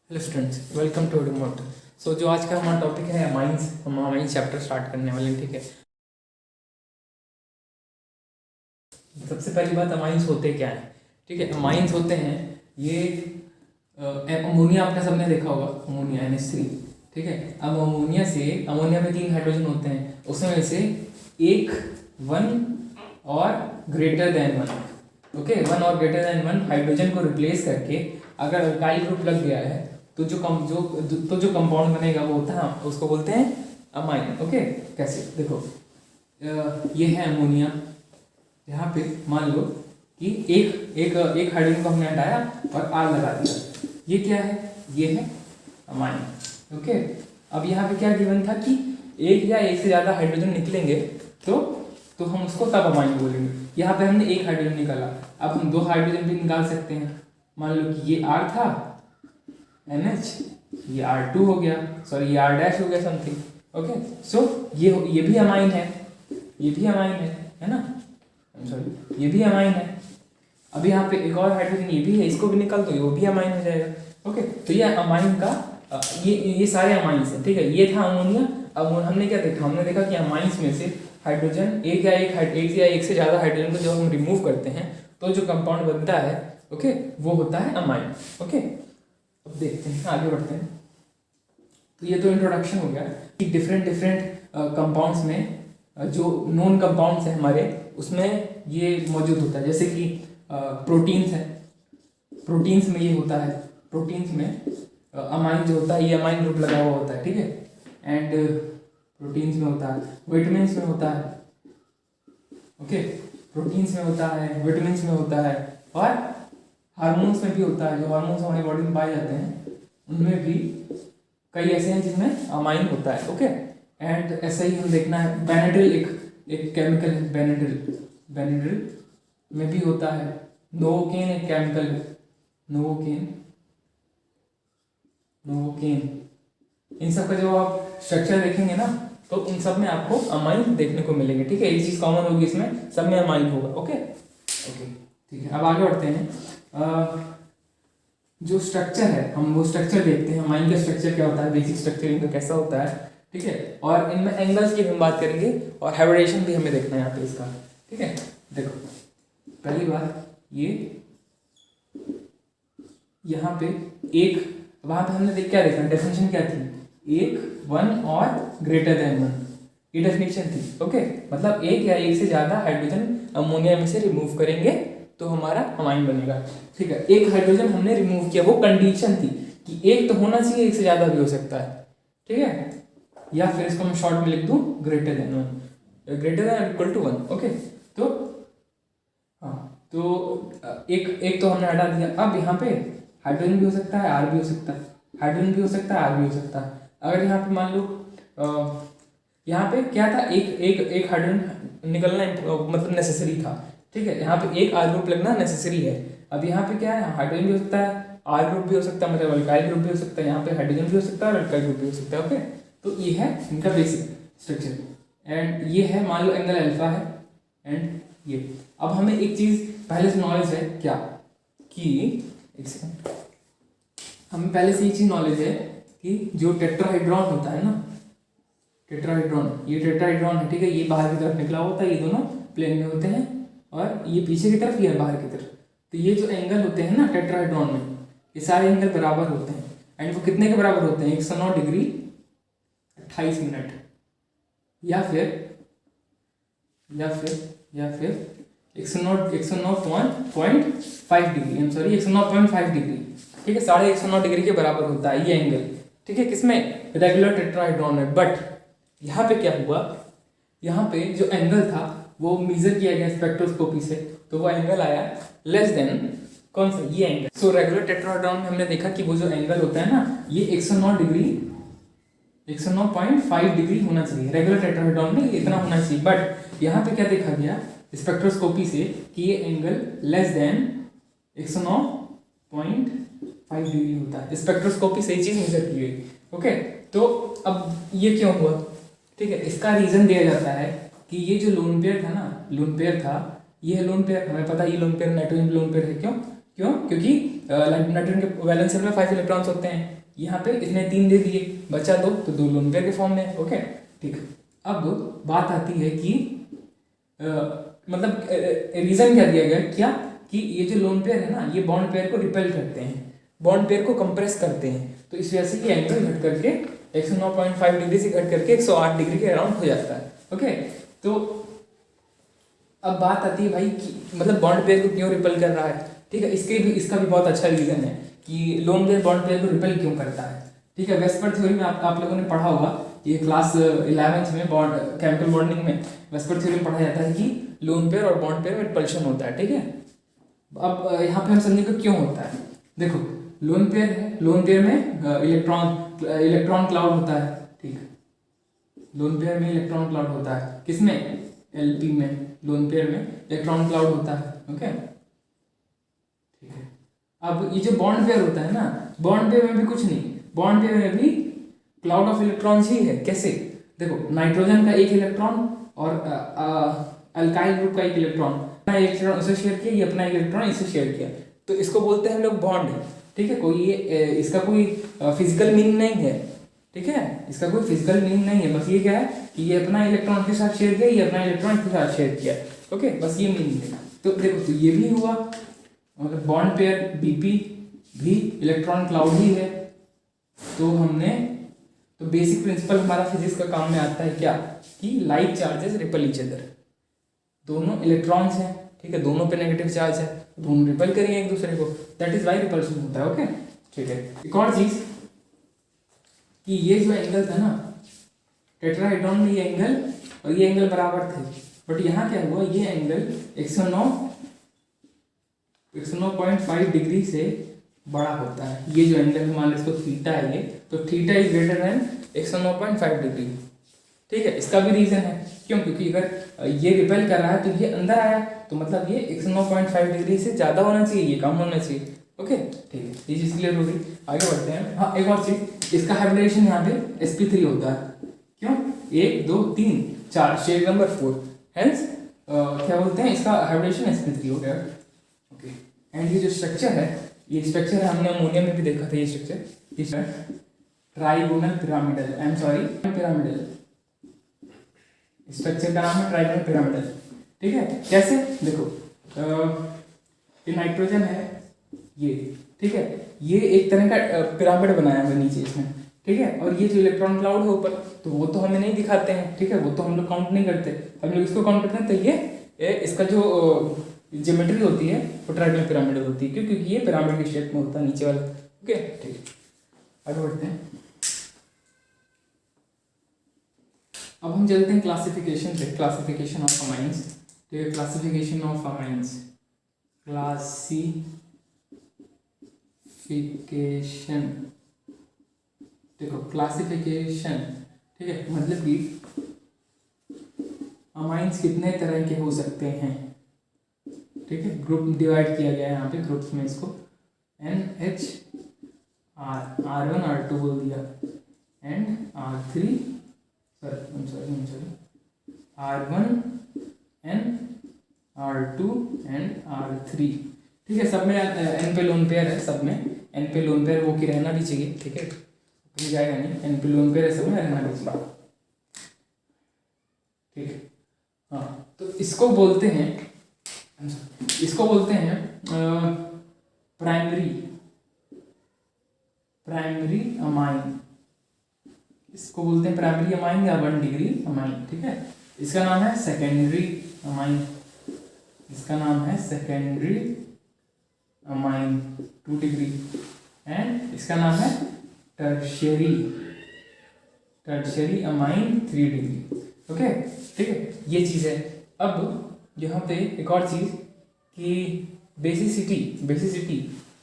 Hello students, welcome to remote. So जो आज का हमारा टॉपिक है अमाइंस, हम अमाइंस चैप्टर स्टार्ट करने वाले हैं। ठीक है, सबसे पहली बात, अमाइंस होते क्या हैं। ठीक है, अमाइंस होते हैं ये अमोनिया, आपने सबने देखा होगा अमोनिया NH3। ठीक है, अब अमोनिया में 3 हाइड्रोजन होते हैं, उसमें से एक 1 और ग्रेटर देन 1। ओके, 1 और ग्रेटर देन 1 हाइड्रोजन को रिप्लेस करके अगर अल्काइल ग्रुप लग गया है तो जो कंपाउंड बनेगा वो होता है, उसको बोलते हैं अमाइन। ओके, कैसे देखो, ये है अमोनिया। यहाँ पे मान लो कि एक हाइड्रोजन को हमने हटाया और R लगा दिया। ये क्या है? ये है अमाइन। ओके, अब यहाँ पे क्या गिवन था कि एक या एक से ज़्यादा हाइड्रोजन निकलेंगे तो हम उसको तब अमाइन बोलेंगे। यहाँ पे हमने एक हाइड्रोजन निकाला, अब हम 2 हाइड्रोजन भी निकाल सकते हैं। मान लो कि ये R था NH, ये R2 हो गया, सॉरी ये R' हो गया समथिंग। ओके, सो ये भी अमाइन है, ये भी अमाइन है ना, सॉरी ये भी अमाइन है। अब यहाँ पे एक और हाइड्रोजन ये भी है, इसको भी निकाल दो, वो भी अमाइन हो जाएगा। ओके, तो ये अमाइन का ये सारे अमाइंस हैं। ठीक है, ये था अमोनिया। अब हमने क्या देखा? हमने देखा कि अमाइंस में से हाइड्रोजन एक या एक से ज़्यादा हाइड्रोजन को जब हम रिमूव करते हैं तो जो कंपाउंड बनता है, ओके, वो होता है अमाइन। ओके, अब देखते हैं, आगे बढ़ते हैं। तो ये तो इंट्रोडक्शन हो गया कि डिफरेंट कंपाउंड्स में जो नॉन कंपाउंड्स हैं हमारे, उसमें ये मौजूद होता है। जैसे कि प्रोटीन्स हैं, प्रोटीन्स में ये होता है, प्रोटीन्स में अमाइन जो होता है ये अमाइन ग्रुप लगा हुआ होता है। ठीक है, एंड प्रोटीन्स में होता है, विटामिन्स में होता है। ओके, प्रोटीन्स में होता है, विटामिन्स में होता है, और हार्मोन्स में भी होता है। जो हार्मोन्स हमारी बॉडी में पाए जाते हैं उनमें भी कई ऐसे हैं जिसमें अमाइन होता है। ओके, एंड ऐसा ही हम देखना है, बेनेड्रिल एक केमिकल है, बेनेड्रिल में भी होता है। नोवोकेन एक केमिकल है, नोवोकेन। इन सब का जब आप स्ट्रक्चर देखेंगे ना तो इन सब में आपको अमाइन देखने को मिलेंगे। ठीक है, एक चीज़ कॉमन होगी इसमें, सब में अमाइन होगा। ओके, ठीक है, अब आगे बढ़ते हैं। जो स्ट्रक्चर है, हम वो स्ट्रक्चर देखते हैं, अमाइन का स्ट्रक्चर क्या होता है, बेसिक स्ट्रक्चर इनका कैसा होता है। ठीक है, और इनमें एंगल्स की हम बात करेंगे और हाइब्रिडेशन भी हमें देखना है यहाँ पे इसका। ठीक है, देखो पहली बात, ये यहाँ पे एक, वहाँ पे हमने क्या देखा, डेफिनेशन क्या थी? 1 और ग्रेटर देन 1, ये डेफिनेशन थी। ओके, मतलब एक या एक से ज़्यादा हाइड्रोजन अमोनिया में से रिमूव करेंगे तो हमारा अमाइन बनेगा। ठीक है, एक हाइड्रोजन हमने रिमूव किया, वो कंडीशन थी कि एक तो होना चाहिए, एक से ज़्यादा भी हो सकता है। ठीक है, या फिर इसको मैं शॉर्ट में लिख दूँ, greater than 1, greater than equal to 1। Okay, तो हाँ, तो एक तो हमने हटा दिया। अब यहाँ पे हाइड्रोजन भी हो सकता है, R भी हो सकता है, हाइड्रोजन भी हो सकता है, R भी हो सकता है। अगर यहाँ पे मान लो यहाँ पे क्या था, एक हाइड्रोजन निकलना मतलब नेसेसरी था। ठीक है, यहाँ पे एक R ग्रुप लगना नेसेसरी है। अब यहाँ पे क्या है, हाइड्रोजन भी हो सकता है, R ग्रुप भी हो सकता है, मतलब अल्काइल ग्रुप भी हो सकता है, यहाँ पे हाइड्रोजन भी हो सकता है और अल्काइल ग्रुप भी हो सकता है। ओके, तो ये है इनका बेसिक स्ट्रक्चर। एंड ये है, मान लो एंगल अल्फा है, एंड ये। अब हमें एक चीज़ पहले से नॉलेज है क्या, कि एक सेकंड, हमें पहले से ये चीज़ नॉलेज है कि जो टेट्राहाइड्रॉन होता है ना, टेट्राहाइड्रॉन, ये टेट्राहाइड्रॉन है। ठीक है, ये बाहर की तरफ निकला होता है, ये दोनों प्लेन में होते हैं, और ये पीछे की तरफ, ये बाहर की तरफ। तो ये जो एंगल होते हैं ना टेट्राहाइड्रॉन में, ये सारे एंगल बराबर होते हैं। एंड वो कितने के बराबर होते हैं? 109 डिग्री 28 मिनट, या फिर 109.5 डिग्री, सॉरी 109.5 डिग्री। ठीक है, 109.5 डिग्री के बराबर होता है ये एंगल। ठीक है, किसमें? रेगुलर टेट्राहाइड्रॉन में। बट यहाँ पे क्या हुआ, यहाँ पे जो एंगल था वो मेजर किया गया स्पेक्ट्रोस्कोपी से, तो वो एंगल आया लेस देन कौन सा, ये एंगल। सो रेगुलर टेट्राहाइड्रॉन में हमने देखा कि वो जो एंगल होता है ना, ये 109 डिग्री 109.5 डिग्री होना चाहिए। रेगुलर टेट्राहाइड्रॉन में इतना होना चाहिए। बट यहाँ पे क्या देखा गया स्पेक्ट्रोस्कोपी से कि ये एंगल लेस देन 109.5 डिग्री होता है। स्पेक्ट्रोस्कोपी से ये चीज़ मेजर की गई। ओके, तो अब ये क्यों हुआ? ठीक है, इसका रीज़न दिया जाता है कि ये जो लोन पेयर था ना, लोन पेयर था, ये लोन पेयर हमें पता है, ये lone pair nitrogen lone pair है। क्यों? क्यों? क्योंकि नाइट्रोजन के वैलेंस शेल में 5 इलेक्ट्रॉन्स होते हैं, यहाँ पे इसने 3 दे दिए, बचा 2, तो 2 लोन पेयर के फॉर्म में। ओके ठीक। अब बात आती है कि मतलब रीजन क्या दिया गया, क्या कि ये जो लोन पेयर है ना, ये बॉन्ड पेयर को रिपेल करते हैं, बॉन्ड पेयर को कंप्रेस करते हैं, तो इस वजह से ये एंगल घट करके 109.5 डिग्री से घट करके 108 डिग्री के अराउंड हो जाता है। ओके, तो अब बात आती है भाई कि मतलब बॉन्ड पेयर को क्यों रिपेल कर रहा है। ठीक है, इसका भी बहुत अच्छा रीजन है कि लोन पेयर बॉन्ड पेयर को रिपेल क्यों करता है। ठीक है, वेस्पर थ्योरी में आप लोगों ने पढ़ा होगा, ये क्लास 11th में केमिकल बॉन्डिंग में वेस्पर थ्योरी में पढ़ा जाता है कि लोन पेयर और बॉन्ड पेयर में रिपल्शन होता है। ठीक है, अब यहाँ पे हम समझेंगे क्यों होता है। देखो, लोन पेयर है, लोन पेयर में इलेक्ट्रॉन क्लाउड होता है। ठीक, लोन पेयर में इलेक्ट्रॉन क्लाउड होता है, किसमें? एलपी में, लोन पेयर में इलेक्ट्रॉन क्लाउड होता है। ओके ठीक है, अब ये जो बॉन्ड पेयर होता है ना, बॉन्ड पेयर में भी कुछ नहीं, बॉन्ड पेयर में भी क्लाउड ऑफ इलेक्ट्रॉन्स ही है। कैसे? देखो, नाइट्रोजन का एक इलेक्ट्रॉन और अल्काइल ग्रुप का एक इलेक्ट्रॉन, अपना इलेक्ट्रॉन इसे शेयर किया, ये अपना इलेक्ट्रॉन इसे शेयर किया, तो इसको बोलते हैं हम लोग बॉन्ड। ठीक है, कोई ये इसका कोई फिजिकल मीनिंग नहीं है। ठीक है, इसका कोई फिजिकल मीनिंग नहीं है, बस ये क्या है कि ये अपना इलेक्ट्रॉन के साथ शेयर किया, ये अपना इलेक्ट्रॉन के साथ शेयर किया। ओके, बस ये मीनिंग है। तो देखो, तो ये भी हुआ, मतलब बॉन्ड पेयर बीपी भी इलेक्ट्रॉन क्लाउड ही है। तो बेसिक प्रिंसिपल हमारा फिजिक्स का काम में आता है क्या, कि like charges ripple each other. दोनों इलेक्ट्रॉन्स हैं, ठीक है, दोनों पे नेगेटिव चार्ज है, दोनों रिपल करेंगे एक दूसरे को, दैट इज वाई रिपल्शन होता है। ओके ठीक है, एक और चीज कि ये जो एंगल था ना टेट्राहेड्रॉन में, ये एंगल और ये एंगल बराबर थे, बट यहाँ क्या हुआ, ये एंगल 109.5 डिग्री से बड़ा होता है। ये जो एंगल मान लो इसको थीटा है, ये तो theta is greater than 109.5 degree. ठीक है, इसका भी रीजन है, क्यों? क्योंकि अगर ये रिपेल कर रहा है तो ये अंदर आया, तो मतलब ये 109.5 डिग्री से ज़्यादा होना चाहिए, ये कम होना चाहिए। ओके ठीक है, ये चीज़ क्लियर हो गई, आगे बढ़ते हैं। हाँ, एक और चीज़, इसका हाइब्रिडेशन यहाँ पे sp3 होता है। क्यों? 1 2 3 4, शेड नंबर 4, हेंस क्या बोलते हैं, इसका हाइब्रिडेशन sp3 हो गया। ओके, एंड ये जो स्ट्रक्चर है, ये स्ट्रक्चर है, हमने अमोनिया में भी देखा था ये स्ट्रक्चर, इस trigonal pyramidal, I am sorry pyramidal, structure का नाम है ट्राइगोनल पिरामिडल। ठीक है, कैसे? देखो, ये नाइट्रोजन है, ये ठीक है, ये एक तरह का पिरामिड बनाया हुआ नीचे इसमें। ठीक है, और ये जो इलेक्ट्रॉन क्लाउड है ऊपर, तो वो तो हमें नहीं दिखाते हैं। ठीक है, वो तो हम लोग काउंट नहीं करते, हम लोग इसको काउंट करते हैं। तो ये इसका जो ज्योमेट्री होती है वो ट्राइगोनल पिरामिड होती है, क्यों? क्योंकि ये पिरामिड के शेप में होता है नीचे वाला। ओके ठीक है, आगे बढ़ते हैं। अब हम चलते हैं क्लासिफिकेशन पे, क्लासिफिकेशन ऑफ अमाइंस। ठीक है, क्लासिफिकेशन ऑफ अमाइंस, क्लासिफिकेशन। देखो, क्लासिफिकेशन, ठीक है, मतलब कि अमाइंस कितने तरह के हो सकते हैं। ठीक है, ग्रुप डिवाइड किया गया है यहाँ पे ग्रुप्स में, इसको NH R1 R2 बोल दिया, and R3 R1 N R2 and R3। ठीक है, सब में N पे लोन पेयर है, सब में N पे लोन पेयर वो की रहना भी चाहिए। ठीक है, कहीं जाएगा नहीं, N पे लोन पेयर है, सब में रहना भी चाहिए। ठीक है, हाँ, तो इसको बोलते हैं प्राइमरी अमाइन, इसको बोलते हैं प्राइमरी अमाइन या 1 डिग्री अमाइन। ठीक है, इसका नाम है सेकेंडरी अमाइन, इसका नाम है सेकेंडरी अमाइन 2 डिग्री, एंड इसका नाम है टर्शियरी अमाइन 3 डिग्री। ओके ठीक है, ये चीज़ है। अब यहाँ पे एक और चीज़ कि बेसिसिटी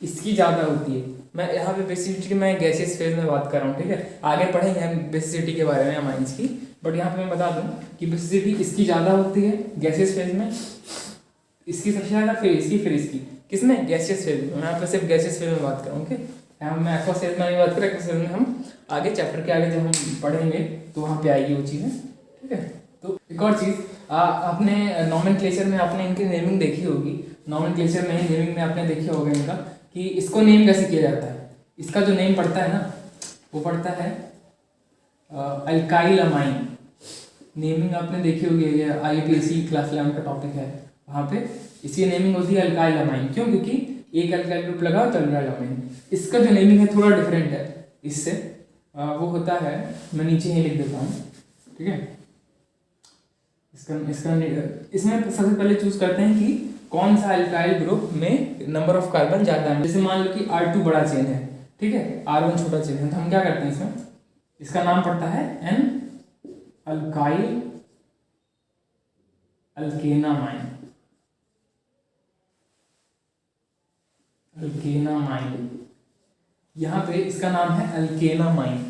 इसकी ज़्यादा होती है। मैं यहाँ पे बेसिसिटी मैं गैसियस फेज में बात कर रहा हूँ। ठीक है, आगे पढ़ेंगे हम बेसिसिटी के बारे में अमाइंस की, बट यहाँ पे मैं बता दूँ कि बेसिसिटी इसकी ज़्यादा होती है गैसियस फेज में, इसकी सबसे ज़्यादा, फिर इसकी, किसमें? गैसियस फेज में। मैं यहाँ पे सिर्फ गैसियस फेज में बात करूँ। ओके, यहाँ मैं एक्वा फेज में नहीं बात करें, एक्वा फेज में हम आगे चैप्टर के आगे जब हम पढ़ेंगे तो वहाँ पे आएगी वो चीज़ें। ठीक है, तो एक और चीज़, आपने नॉमेनक्लेचर में आपने इनकी नेमिंग देखी होगी, नॉमेनक्लेचर में, नेमिंग में आपने देखे होंगे इनका कि इसको नेम कैसे किया जाता है। इसका जो नेम पड़ता है ना वो पड़ता है अल्काइल अमाइन। नेमिंग आपने देखी होगी, ये IUPAC क्लास 11 का टॉपिक है, वहाँ पे इसकी नेमिंग होती है अल्काइल अमाइन। क्यों? क्योंकि एक अल्काइल ग्रुप लगा तो अल्काइल अमाइन। इसका जो नेमिंग है थोड़ा डिफरेंट है इससे, वो होता है, मैं नीचे ही लिख देता हूँ, ठीक है। इसमें सबसे पहले चूज करते हैं कि कौन सा अल्काइल ग्रुप में नंबर ऑफ कार्बन ज्यादा है। जैसे मान लो कि R2 बड़ा चेन है, ठीक है, R1 छोटा चेन है, तो हम क्या करते हैं इसमें, इसका नाम पड़ता है N अल्काइल अल्केनामाइन। अल्केनामाइन, यहाँ पे इसका नाम है अल्केनामाइन,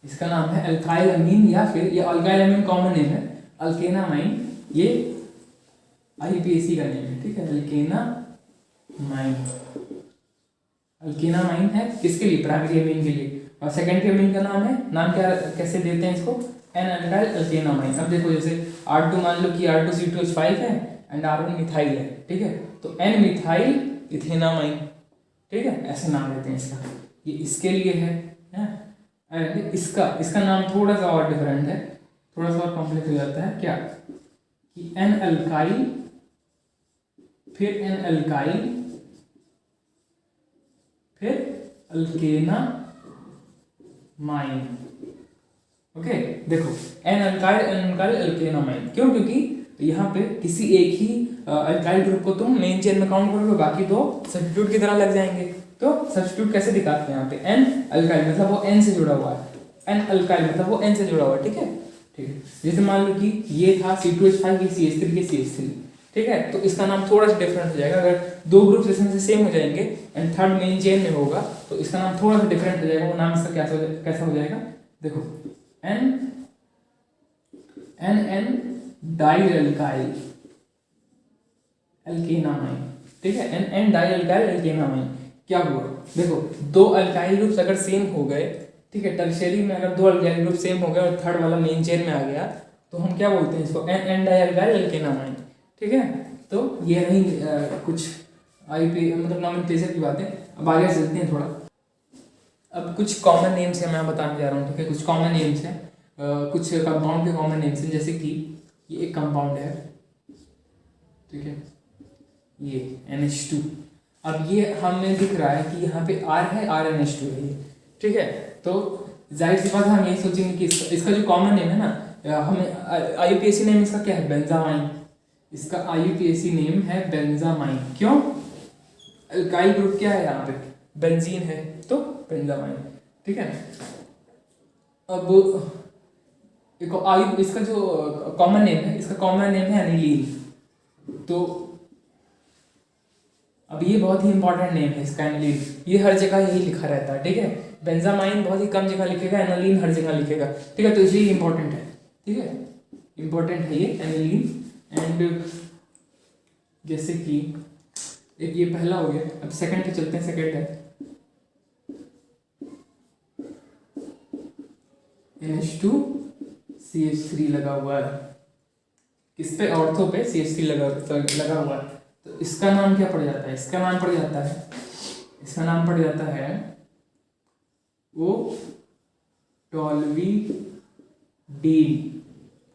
इसका नाम है अल्काइल अमीन, या फिर ये अल्काइल अमीन कॉमन नेम है, अल्केनामाइन ये IUPAC का नेम है, ठीक है। अल्केनामाइन, अल्केनामाइन है किसके लिए? प्राइमरी अमीन के लिए। और सेकेंडरी अमीन का नाम है, नाम क्या कैसे देते हैं इसको? N alkyl alkanamine. अब देखो जैसे R2 मान लो कि R2C2H5 है एंड R1 मिथाइल है, ठीक है, तो N मिथाइल इथेनामाइन, ठीक है, ऐसे नाम देते हैं इसका। ये इसके लिए है। इसका नाम थोड़ा सा और डिफरेंट है, थोड़ा सा और कॉम्प्लेक्स हो जाता है। क्या कि N अल्काइल, फिर N अल्काइल, फिर अल्केनामाइन। ओके, देखो N अल्काइल अल्केनामाइन, क्यों? क्योंकि यहाँ पे किसी एक ही अल्काइल ग्रुप को तुम मेन चेन में काउंट करोगे, बाकी दो सब्स्टिट्यूट की तरह लग जाएंगे। तो सब्स्टिट्यूट कैसे दिखाते हैं यहाँ पे? N अल्काइल मतलब वो N से जुड़ा हुआ है, N अल्काइल मतलब वो N से जुड़ा हुआ है, ठीक है, ठीक है। जैसे मान लो कि ये था C2H5, ये CH3, ये CH3, ठीक है, तो इसका नाम थोड़ा सा डिफरेंट हो जाएगा। अगर दो ग्रुप इसमें से सेम हो जाएंगे एंड थर्ड मेन चेन में होगा तो इसका नाम थोड़ा सा डिफरेंट हो जाएगा। वो नाम इसका कैसा हो जाएगा? देखो N डाइल अल्काइल अल्केनामाइन, ठीक है, N डाइल अल्काइल अल्केनामाइन। क्या हुआ? देखो दो अल्काइल ग्रुप्स अगर सेम हो गए, ठीक है, टर्शियरी में अगर दो अल्काइल ग्रुप सेम हो गए और थर्ड वाला मेन चेन में आ गया तो हम क्या बोलते हैं इसको? N डाइल अल्काइल अल्केनामाइन, ठीक है। तो ये नहीं कुछ IP मतलब नॉमेनक्लेचर की बातें। अब आगे चलते हैं थोड़ा। अब कुछ कॉमन नेम्स है मैं बताने जा रहा हूँ, ठीक है, कुछ कॉमन नेम्स हैं, कुछ कंपाउंड के कॉमन नेम्स हैं। जैसे कि ये एक कंपाउंड है, ठीक है, ये NH2। अब ये हमें दिख रहा है कि यहाँ पे R है, RNH2 है ये, ठीक है। तो जाहिर सी बात है हम यही सोचेंगे कि इसका जो कॉमन नेम है ना, हमें IUPAC नेम इसका क्या है? बेंजामाइन। इसका IUPAC नेम है बेंजामाइन। क्यों? अल्काइल ग्रुप क्या है यहाँ पे? बेंजीन है, तो बेंजामाइन, ठीक है। अब इसका जो कॉमन नेम है, इसका कॉमन नेम है एनिलीन। तो अब ये बहुत ही इंपॉर्टेंट नेम है इसका, एनिलीन। ये हर जगह यही लिखा रहता है, ठीक है। बेंजामाइन बहुत ही कम जगह लिखेगा, एनिलीन हर जगह लिखेगा, ठीक है, तो इसलिए इंपॉर्टेंट है, ठीक है, इंपॉर्टेंट है ये एनिलीन। एंड जैसे कि एक ये पहला हो गया, अब सेकंड पे चलते हैं। सेकंड है NH2CH3 लगा हुआ है, किस पे? ऑर्थो पे CH3 लगा हुआ है। तो इसका नाम क्या पड़ जाता है? इसका नाम पड़ जाता है वो toluidine.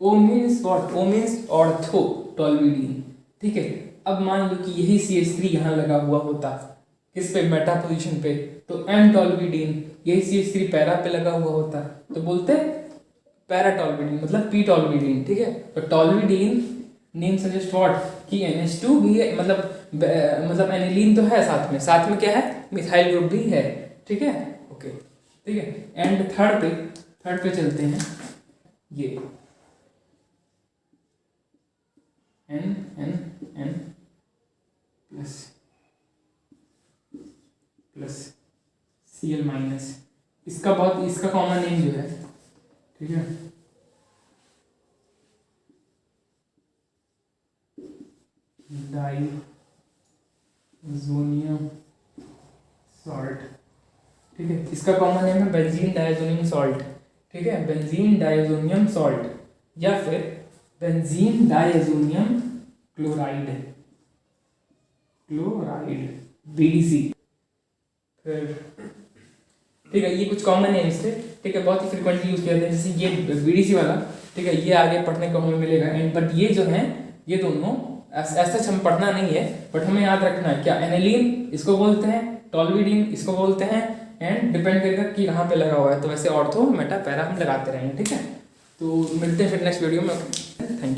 O means what? O means ortho, toluidine, ठीक है। अब मान लो कि यही CH3 यहाँ लगा हुआ होता, किस पे? मेटा पोजीशन पे, तो M टॉल्विडीन, यही CH3 पैरा पे लगा हुआ होता तो बोलते पैराटॉल्विडीन, मतलब P टॉल्विडीन, ठीक है। तो टॉल्विडीन नेम सजेस्ट व्हाट कि NH2 भी है, मतलब एनिलीन तो है, साथ में क्या है? मिथाइल ग्रुप भी है, ठीक है, ओके, ठीक है। एंड थर्ड पे चलते हैं। ये N प्लस Cl-, इसका कॉमन नेम जो है, ठीक है, डाइज़ोनियम सॉल्ट, ठीक है। इसका कॉमन नेम है बेंजीन डाइज़ोनियम सॉल्ट, ठीक है, बेंजीन डाइज़ोनियम सॉल्ट या फिर बेंजीन डाइज़ोनियम क्लोराइड, क्लोराइड, BDC। फिर ठीक है, ये कुछ कॉमन है इससे, ठीक है, बहुत ही फ्रिक्वेंटली यूज किया जाता है, जैसे ये BDC वाला, ठीक है, ये आगे पढ़ने को हमें मिलेगा। एंड बट ये जो है ये दोनों ऐसा हम पढ़ना नहीं है, बट हमें याद रखना है क्या, एनिलीन इसको बोलते हैं, टॉल्यूडिन इसको बोलते हैं, एंड डिपेंड करेगा कि कहाँ पे लगा हुआ है। तो वैसे ऑर्थो, मेटा, पैरा हम लगाते रहेंगे, ठीक है। तो मिलते हैं फिर नेक्स्ट वीडियो में। Thank you.